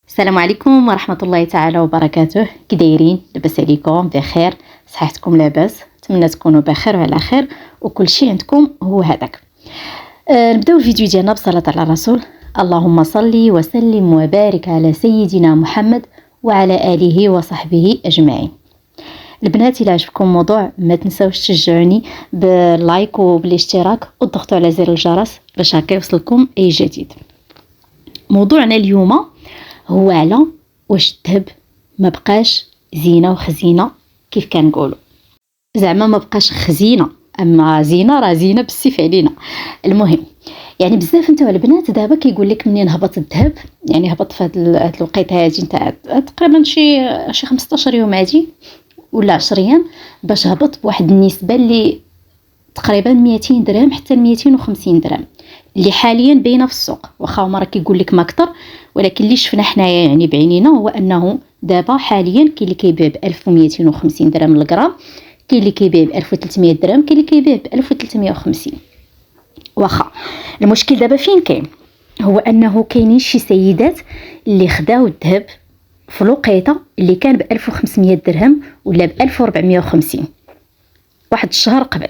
السلام عليكم ورحمة الله تعالى وبركاته. كي دايرين؟ لاباس عليكم؟ بخير؟ صحتكم لاباس؟ نتمنى تكونوا بخير وعلى خير وكل شيء عندكم هو هذاك. نبداو الفيديو ديالنا بصلاة على الرسول. اللهم صل وسلم وبارك على سيدنا محمد وعلى آله وصحبه أجمعين. البنات الى عجبكم الموضوع ما تنساوش تشجعوني باللايك وبالاشتراك وتضغطوا على زر الجرس باش هكا يوصلكم اي جديد. موضوعنا اليوم هو على واش الذهب ما بقاش زينه وخزينه كيف كنقولوا. زعما ما بقاش خزينه، اما زينه راه زينه بالسيف علينا. المهم يعني بزاف نتاع البنات دابا كيقول لك منين هبط الذهب، يعني هبط في هاد الوقيته هادي نتاع تقريبا شي 15 يوم هادي ولا 10 ايام، باش هبط بواحد النسبه اللي تقريبا 200 درهم حتى 250 درهم اللي حاليا باينه في السوق. واخا هما راه كيقول لك ما اكثر، ولكن اللي شفنا حنايا يعني بعينينا هو انه دابا حاليا كاين اللي كيبيع ب 1250 درهم للغرام، كاين اللي كيبيع ب 1300 درهم، كاين اللي كيبيع ب 1350. واخا المشكل دابا فين كاين؟ هو انه كاينين شي سيدات اللي خداو الذهب في الوقيته اللي كان ب 1500 درهم ولا ب 1450 واحد الشهر قبل.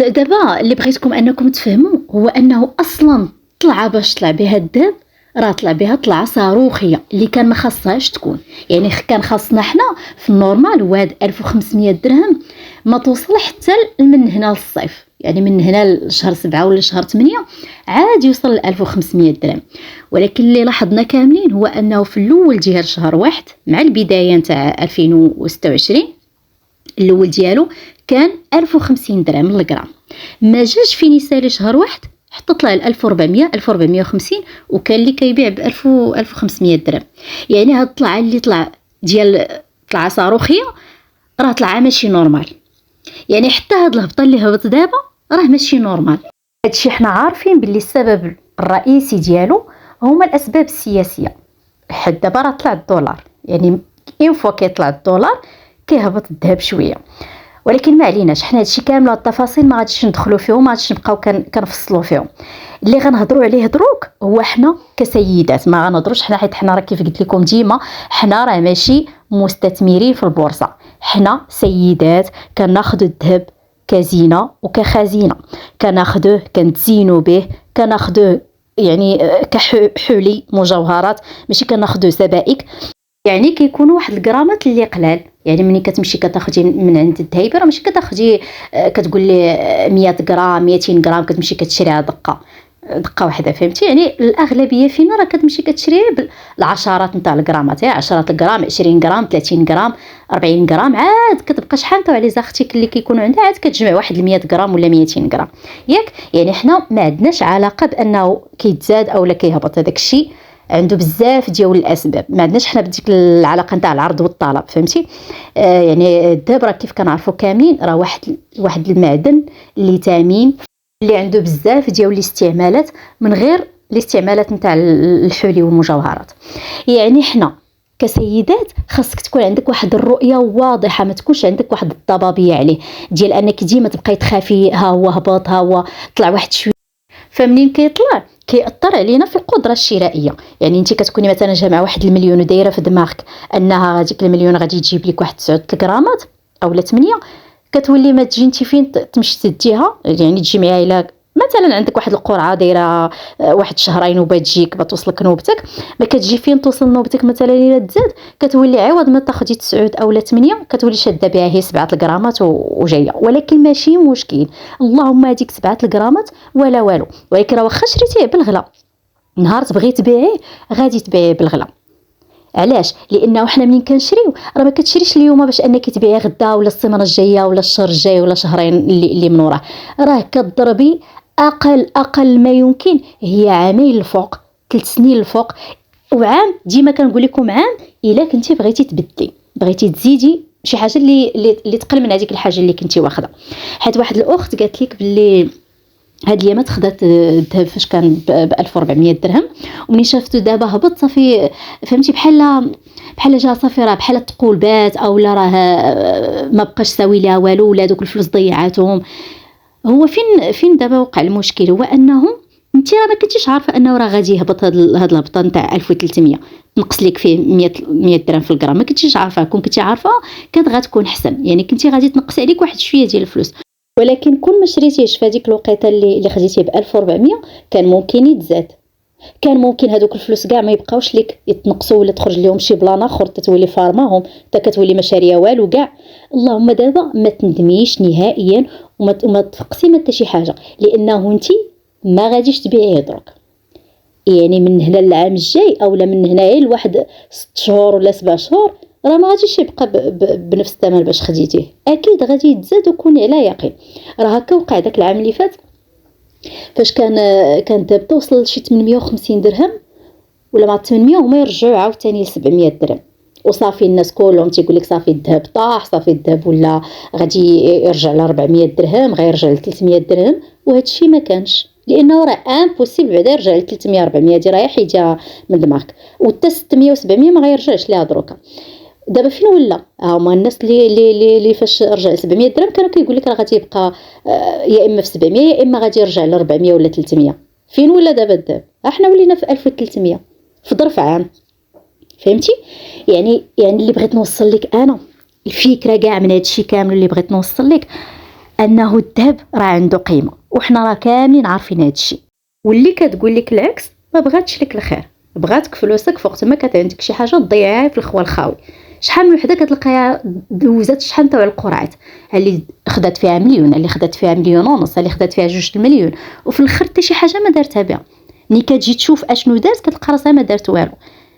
دابا اللي بغيتكم انكم تفهموا هو انه اصلا طلع باش طلع بها الذهب راه طلع بها طلعه صاروخيه اللي كان ما خاصهاش تكون. يعني كان خاصنا حنا في النورمال وهاد 1500 درهم ما توصل حتى من هنا للصيف، يعني من هنا لشهر 7 ولا شهر 8 عاد يوصل ل 1500 درهم. ولكن اللي لاحظنا كاملين هو انه في الاول ديال شهر 1 مع البدايه نتاع 2026 الاول ديالو كان 1050 درهم للغرام، ما جاش في نيسان شهر 1 حتى طلع ل 1400 1450 وكان اللي كيبيع ب 1000 1500 درهم. يعني هاد الطلعه اللي طلع ديال طلعه صاروخيه راه طلعه ماشي نورمال. يعني حتى هاد الهبطه اللي هبط دابا راه ماشي نورمال. هادشي حنا عارفين باللي السبب الرئيسي ديالو هما الاسباب السياسيه. حد دابا راه طلع الدولار، يعني اين فوا كيطلع الدولار كيهبط الذهب شويه. ولكن ما عليناش، حنا هادشي كامل التفاصيل ما غاديش ندخلوا فيهم، ما غاديش نبقاو كنفصلوا فيهم. اللي غنهضروا عليه دروك هو حنا كسيدات، ما غنهضروش حنا حيت حنا راه كيف قلت لكم ديما حنا راه ماشي مستثمرين في البورصه، حنا سيدات كناخذوا الذهب كزينه وكخزينه، كناخذوه كنتزينوا به، كناخذوه يعني كحولي مجوهرات، ماشي كناخذوه سبائك. يعني كيكونوا واحد الغرامات اللي قلال. يعني ملي كتمشي كتاخدي من عند الذهيبه راه ماشي كتاخدي كتقول لي 100 غرام 200 غرام كتمشي كتشريها دقه واحده، فهمتي؟ يعني الاغلبيه فينا راه كتمشي كتشريها بالعشرات نتاع الغرامات، 10 غرام 20 غرام 30 غرام 40 غرام، عاد كتبقى شحال نتا على زاختك اللي كيكونوا عندها عاد كتجمع واحد 100 غرام ولا 200 غرام ياك. يعني حنا ما عندناش علاقه بانه كيتزاد او لا كيهبط، هذاك الشيء عنده بزاف ديال الاسباب، ما عندناش حنا بديك العلاقه نتاع العرض والطلب، فهمتي؟ يعني الذهب راه كيف كنعرفوا كاملين راه واحد المعدن اللي ثمين، اللي عنده بزاف ديال الاستعمالات من غير الاستعمالات نتاع الحولي والمجوهرات. يعني حنا كسيدات خاصك تكون عندك واحد الرؤيه واضحه، ما تكونش عندك واحد الضبابيه عليه ديال انك ديما تبقاي تخافي ها هو هبط ها هو طلع واحد شويه. فمنين كيطلع كيأثر علينا في القدره الشرائيه. يعني انت كتكوني مثلا جامعه واحد المليون ودايره في دماغك انها هذيك المليون غادي تجيب لك واحد 9 غرامات اولا 8، كتولي ما تجي انت فين تمشي تديها، يعني تجمعيها الى مثلا عندك واحد القرعه دايره واحد شهرين وبتجيك بتوصلك نوبتك، ما كتجي فين توصل نوبتك مثلا الى تزاد كتولي عوض ما تاخدي 9 اولا 8 كتولي شاده بها هي 7 غرامات وجايه. ولكن ماشي مشكل، اللهم هذيك 7 غرامات ولا والو. ولكن راه واخا شريتيه بالغلا نهار تبغي تبيعيه غادي تبيعيه بالغلا. علاش؟ لانه حنا منين كنشريو راه ما كتشريش اليوم باش انك تبيعي غدا ولا السيمانه الجايه ولا الشهر الجاي ولا شهرين اللي من وراه، راه كتضربي اقل ما يمكن هي عامين الفوق 3 سنين الفوق وعام. ديما كنقول لكم عام الا كنتي بغيتي تبدلي بغيتي تزيدي شي حاجه اللي تقل من هذيك الحاجه اللي كنتي واخده. حيت واحد الاخت قالت لك باللي هاد اليامات خدات الذهب فاش كان ب 1400 درهم ومني شافتو دابا هبط صافي، فهمتي؟ بحال جا صافي راه بحال تقولبات او لا راه ما بقاش ساوي لها والو ولا دوك الفلوس ضيعاتهم. هو فين دابا وقع المشكل؟ هو انه انت راه ما كنتيش عارفه انه راه غادي يهبط هاد الهبطه نتاع 1300 تنقص لك فيه 100 درهم في الغرام، ما كنتيش عارفه. كون كنتي عارفه كانت غتكون احسن، يعني كنتي غادي تنقص عليك واحد شويه ديال الفلوس. ولكن كل ما شريتيهش في هذيك الوقيته اللي خديتيه ب 1400 كان ممكن يتزاد، كان ممكن هذوك الفلوس كاع ما يبقاوش لك، يتنقصوا ولا تخرج لهم شي بلان اخر تتولي فارماهم حتى كتولي ما شاريه والو كاع. اللهم دابا ما تندميش نهائيا وما تفقسي ما حتى شي حاجه، لانه انت ما غاديش تبيعيه درك. يعني من هنا للعام الجاي اولا من هنا غير لواحد 6 شهور ولا 7 شهور راه ما غاديش يبقى بنفس الثمن باش خديتيه، اكيد غادي يتزاد وكوني على يقين. راه هكا وقع داك العام اللي فات فاش كان الذهب توصل لشي 850 درهم ولا مع 800 وما يرجعوا عاوتاني ل 700 درهم وصافي. الناس كلهم تيقول لك صافي الذهب طاح، صافي الذهب ولا غادي يرجع ل 400 درهم، غيرجع ل 300 درهم. وهذا الشيء ما كانش، لانه راه امبوسيبل بعدا يرجع ل 300 400 دي راه حيدها من دماغك، وحتى 600 و700 ما غيرجعش ليها دروكا. دابا فين ولا هما الناس اللي فاش رجع ل 700 درهم كانوا كيقول لك راه غادي يبقى يا اما في 700 يا اما غادي يرجع ل 400 ولا 300. فين ولا دابا الذهب؟ احنا ولينا في 1300 في ظرف عام. فهمتي؟ يعني اللي بغيت نوصل لك انا الفكره كاع من هذا الشيء كامل اللي بغيت نوصل لك انه الذهب راه عنده قيمه، وحنا راه كاملين عارفين هذا الشيء. واللي كتقول لك العكس ما بغاتش لك الخير، بغاتك فلوسك فوقت ما كانت عندك شي حاجه تضيعها في الخوا الخاوي. شحال من وحده كتلقاها دوزات شحال تاع القرعات، اللي خدات فيها مليون، اللي خدات فيها مليون ونص، اللي خدات فيها 2 المليون، وفي الاخر حتى شي حاجه ما دارتها بها. ملي كتجي تشوف اشنو دارت كتلقى راسها ما دارت والو.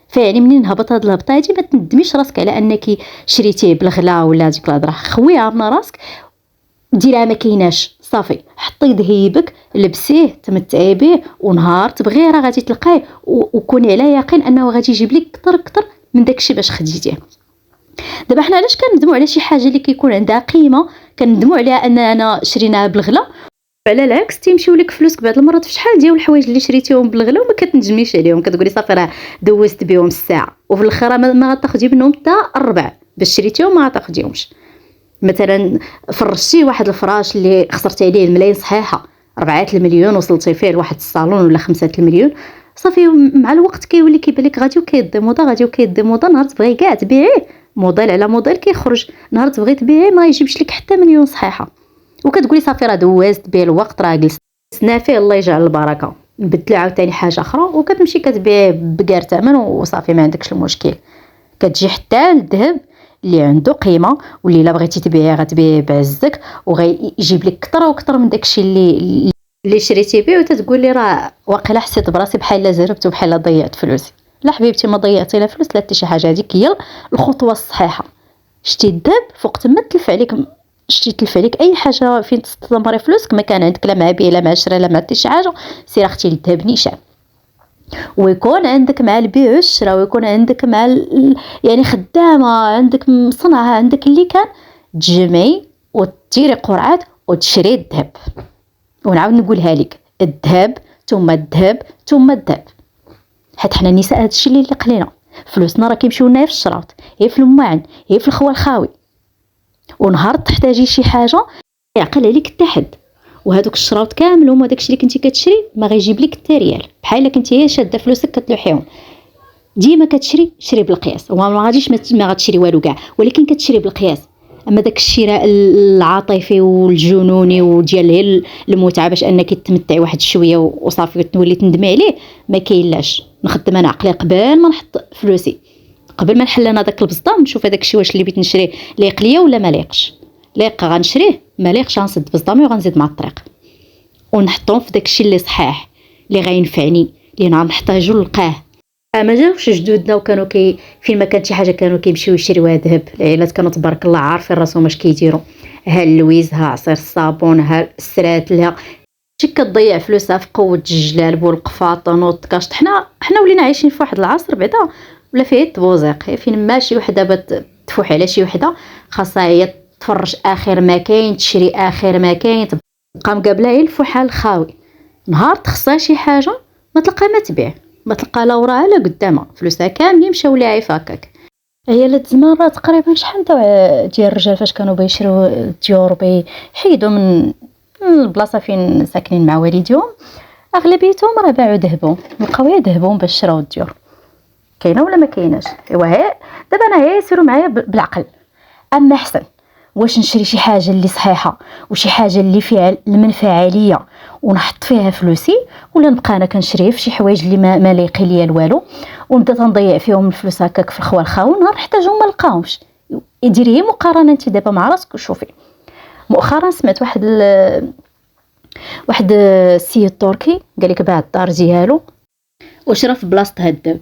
فيعني منين هبط هاد الهبطه هادي ما تندميش راسك على انك شريتيه بالغلا ولا ديك الهضره، خويها من راسك ديرها ما كايناش، صافي حطي ذهيبك لبسيه تمتعي به، ونهار تبغيه راه غادي تلقاه، وكوني على يقين انه غادي يجيب لك كثر من داكشي باش خديتيه. دابا حنا علاش كندموا على شي حاجه اللي كيكون عندها قيمه كندموا عليها اننا شريناها بالغلا، على العكس تيمشيو لك فلوسك بعض المرات في شحال ديال الحوايج اللي شريتيهم بالغلا وما كتنجميش عليهم، كتقولي صافي راه دوزت بهم الساعه، وفي الاخر ما غتاخدي منهم حتى الربع باش شريتيهم ما غتاخديهمش. مثلا فرشتي واحد الفراش اللي خسرتي عليه الملايين صحيحه 4 المليون وصلتي فيه لواحد الصالون ولا 5 المليون، صافي مع الوقت كيولي كيبان لك غادي وكيدي موضه، نهار تبغي كاع تبيعيه موديل على موديل كيخرج، نهار تبغي تبيعيه ما يجيبش لك حتى مليون صحيحه، وكتقولي صافي راه دوزت به الوقت راه جلسنا فيه الله يجعل البركه، نبدلو عاوتاني حاجه اخرى وكتمشي كتبيع بكار ثمن وصافي ما عندكش المشكل. كتجي حتى الذهب اللي عنده قيمه واللي الا بغيتي تبيعيه غتبيعيه بعزك وغيجيب لك اكثر واكثر من داكشي اللي شريتي به، وتتقولي راه واقيلا حسيت براسي بحال لا زربت وبحال ضيعت فلوسي. لا حبيبتي ما ضيعتي لا فلوس لا حتى شي حاجه، هذيك هي الخطوه الصحيحه. شتي الذهب فوقت ما تلف عليك اي حاجه فين تستثمري فلوسك، ما كان عندك لا مع بيع لا مع شراء لا مع حتى شي حاجه، سير اختي للذهب نيشان، ويكون عندك مع البيع والشراء، ويكون عندك مع يعني خدامه عندك مصنعه عندك اللي كان تجمعي وتديري قرعات وتشري الذهب. ونعاود نقولها لك، الذهب ثم الذهب ثم الذهب، حيت حنا النساء هذا الشيء اللي قلينا فلوسنا راه كيمشيو لنا في الشراط، هي في الماعن، هي في الخوا الخاوي، ونهار تحتاجي شي حاجه يعقل عليك حتى حد، وهذوك الشراوط كامل هما داكشي اللي كنتي كتشري ما غيجيب لك حتى ريال، بحال الا كنتي شاده فلوسك كتلوحيهم. ديما شري بالقياس، وما غاديش ما غتشري والو كاع، ولكن كتشري بالقياس. اما داك الشراء العاطفي والجنوني وديال هي المتعه باش انك تمتعي واحد شويه وصافي تولي تندمي عليه، ما كاينلاش. نخدم انا عقلي قبل ما نحط فلوسي، قبل ما نحل انا داك البسطه نشوف هذاك الشيء واش اللي بغيت نشريه ليق ليا ولا ما ليقش. ليق غنشريه، ما ليقش غنسد بسطامي وغنزيد مع الطريق ونحطهم في داك الشيء اللي صحيح اللي غينفعني اللي غنحتاجو نلقاه. ما جاوش جدودنا وكانوا فين ما كانت شي حاجه كانوا كيمشيو يشريوها ذهب. العائلات كانوا تبارك الله عارفين راسهم اش كيديروا، ها اللويز ها عصير الصابون ها السراتل ها شي كتضيع فلوسها في قوه الجلالب والقفاطن والطكاشط. حنا ولينا عايشين في واحد العصر بعدا ولا فيه التبوزيق، فين ما شي وحده تفوح على شي وحده خاصها هي تفرش اخر ما كاين، تشري اخر ما كاين، تبقى مقابله هي الفحال الخاوي. نهار تخصها شي حاجه ما تلقى ما تبيع، ما تلقى لا وراها لا قدامها، فلوسها كاملين مشاو ليها فاكك. هي لاد الزمان راه تقريبا شحال ديال الرجال فاش كانوا بيشريو الديور بيحيدوا من البلاصه فين ساكنين مع والديهم، اغلبيتهم راه باعوا ذهبهم، بقاو يذهبون باش شراو الديور. كاينه ولا ما كايناش؟ ايوا هي دابا انا هي سيروا معايا بالعقل. اما احسن واش نشري شي حاجه اللي صحيحه وشي حاجه اللي فيها المنفعه ليا ونحط فيها فلوسي، ولا نبقى انا كنشري في شي حوايج اللي ما لايقين ليا والو، ونبدا تنضيع فيهم الفلوس هكاك في الخوا الخاون، نهار نحتاجهم ما نلقاهمش. ديري مقارنه انت دابا مع راسك وشوفي. مؤخرا سمعت واحد السيد تركي قال لك باع الدار ديالو وشرا في بلاصه الذهب،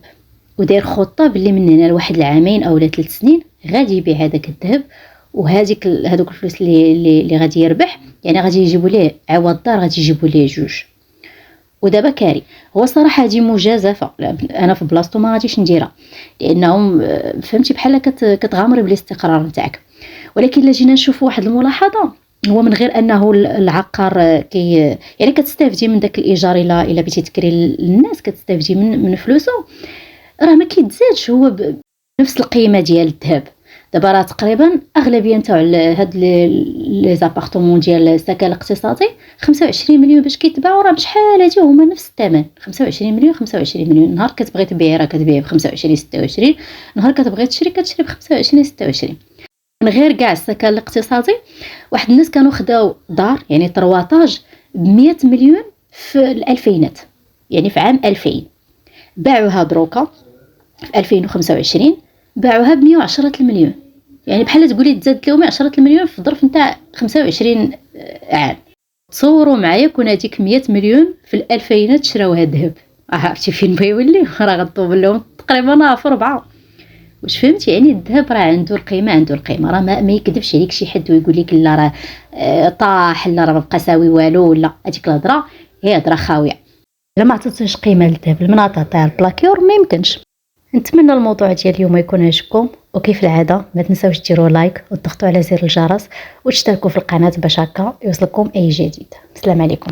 وداير خطه باللي من هنا لواحد العامين او 3 سنين غادي يبيع هذاك الذهب، وهذوك الفلوس اللي غادي يربح يعني غادي يجيبوا ليه عوض الدار، غادي يجيبوا ليه جوج. ودابا كاري هو صراحه هذه مجازفه، انا في بلاصتو ما غاديش نديرها، لانهم فهمتي بحال كتغامري بالاستقرار نتاعك. ولكن الا جينا نشوفوا واحد الملاحظه، هو من غير انه العقار يعني كتستافدي من داك الايجار الا بغيتي تكري للناس، كتستافدي من فلوسه، راه ما كيتزادش هو بنفس القيمه ديال الذهب. دابا راه تقريبا اغلبيه نتاع هاد لي زابارتمون ديال السكن الاقتصادي 25 مليون باش كيتباعوا، راه بشحال هادي هما نفس الثمن. 25 مليون 25 مليون، نهار كتبغي تبيعي راه كتبيعي ب 25 26، نهار كتبغي تشري كتشري ب 25 26. من غير كاع السكن الاقتصادي واحد الناس كانوا خداو دار يعني طرواتاج ب 100 مليون في الالفينات، يعني في عام 2000 باعوها دروكا في 2025 باعوها ب 110 المليون، يعني بحال تقولي تزاد لهم 10 المليون في ظرف نتاع 25 عام. تصوروا معايا كون هذيك 100 مليون في الالفينات شراوها ذهب، عرفتي فين بغا يولي؟ راه غطوب لهم تقريبا في 4. واش فهمتي؟ يعني الذهب راه عنده القيمه، راه ما يكذبش عليك شي حد ويقول لك لا راه طاح لا راه ما بقى ساوي والو، ولا هذيك الهضره هي هضره خاويه. الا ما عطيتوش قيمه للذهب المناطق تاع البلاكيور ما يمكنش. نتمنى الموضوع ديال اليوم يكون عجبكم، وكيف العاده ما تنساوش ديروا لايك وتضغطوا على زر الجرس وتشتركوا في القناه باش هكا يوصلكم اي جديد. السلام عليكم.